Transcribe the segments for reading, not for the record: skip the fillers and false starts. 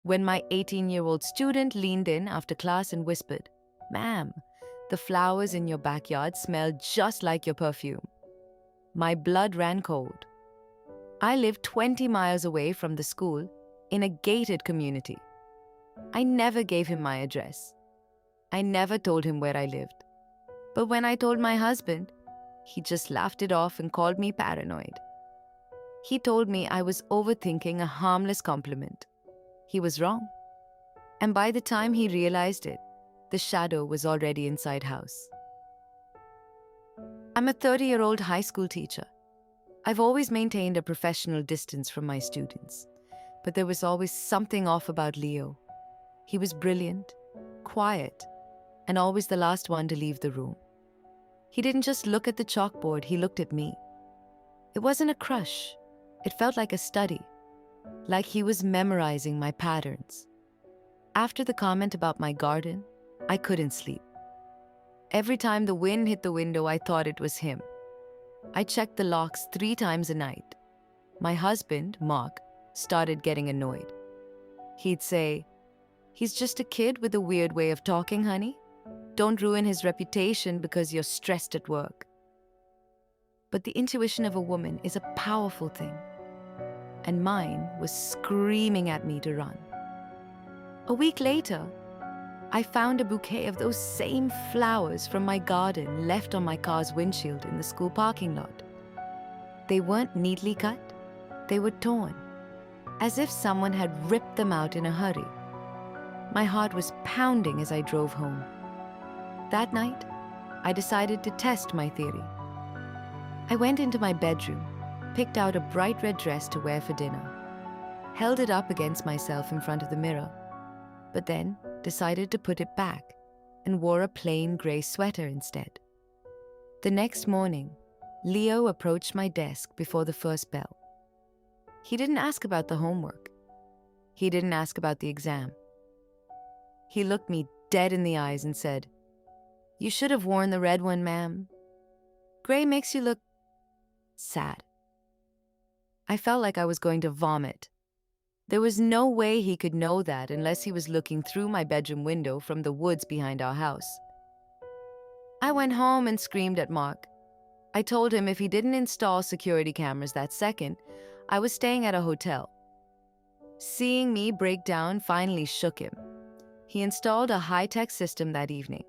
when my 18-year-old student leaned in after class and whispered, "Ma'am, the flowers in your backyard smell just like your perfume." My blood ran cold. I lived 20 miles away from the school in a gated community. I never gave him my address. I never told him where I lived. But when I told my husband, he just laughed it off and called me paranoid. He told me I was overthinking a harmless compliment. He was wrong. And by the time he realized it, the shadow was already inside house. I'm a 30-year-old high school teacher. I've always maintained a professional distance from my students, but there was always something off about Leo. He was brilliant, quiet, and always the last one to leave the room. He didn't just look at the chalkboard, he looked at me. It wasn't a crush. It felt like a study, like he was memorizing my patterns. After the comment about my garden, I couldn't sleep. Every time the wind hit the window, I thought it was him. I checked the locks 3 times a night. My husband, Mark, started getting annoyed. He'd say, "He's just a kid with a weird way of talking, honey. Don't ruin his reputation because you're stressed at work." But the intuition of a woman is a powerful thing, and mine was screaming at me to run. A week later, I found a bouquet of those same flowers from my garden left on my car's windshield in the school parking lot. They weren't neatly cut, they were torn, as if someone had ripped them out in a hurry. My heart was pounding as I drove home. That night, I decided to test my theory. I went into my bedroom, picked out a bright red dress to wear for dinner, held it up against myself in front of the mirror, but then decided to put it back and wore a plain gray sweater instead. The next morning, Leo approached my desk before the first bell. He didn't ask about the homework. He didn't ask about the exam. He looked me dead in the eyes and said, "You should have worn the red one, ma'am. Gray makes you look sad." I felt like I was going to vomit. There was no way he could know that unless he was looking through my bedroom window from the woods behind our house. I went home and screamed at Mark. I told him if he didn't install security cameras that second, I was staying at a hotel. Seeing me break down finally shook him. He installed a high-tech system that evening.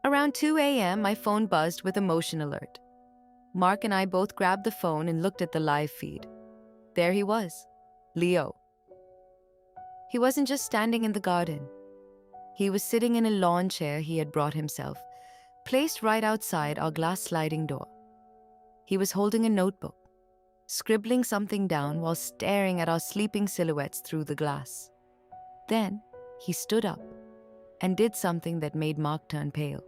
Around 2 a.m., my phone buzzed with a motion alert. Mark and I both grabbed the phone and looked at the live feed. There he was, Leo. He wasn't just standing in the garden. He was sitting in a lawn chair he had brought himself, placed right outside our glass sliding door. He was holding a notebook, scribbling something down while staring at our sleeping silhouettes through the glass. Then he stood up and did something that made Mark turn pale.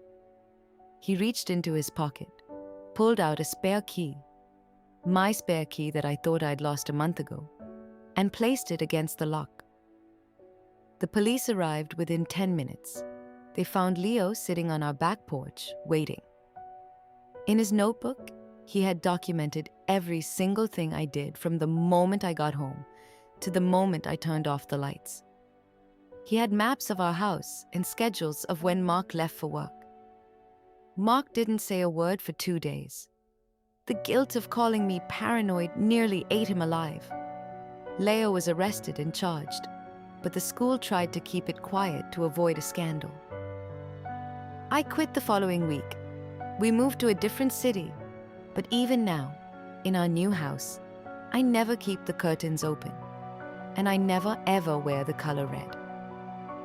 He reached into his pocket, pulled out a spare key, my spare key that I thought I'd lost a month ago, and placed it against the lock. The police arrived within 10 minutes. They found Leo sitting on our back porch, waiting. In his notebook, he had documented every single thing I did from the moment I got home to the moment I turned off the lights. He had maps of our house and schedules of when Mark left for work. Mark didn't say a word for 2 days. The guilt of calling me paranoid nearly ate him alive. Leo was arrested and charged, but the school tried to keep it quiet to avoid a scandal. I quit the following week. We moved to a different city, but even now, in our new house, I never keep the curtains open, and I never ever wear the color red.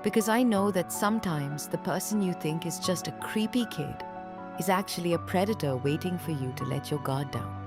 Because I know that sometimes the person you think is just a creepy kid is actually a predator waiting for you to let your guard down.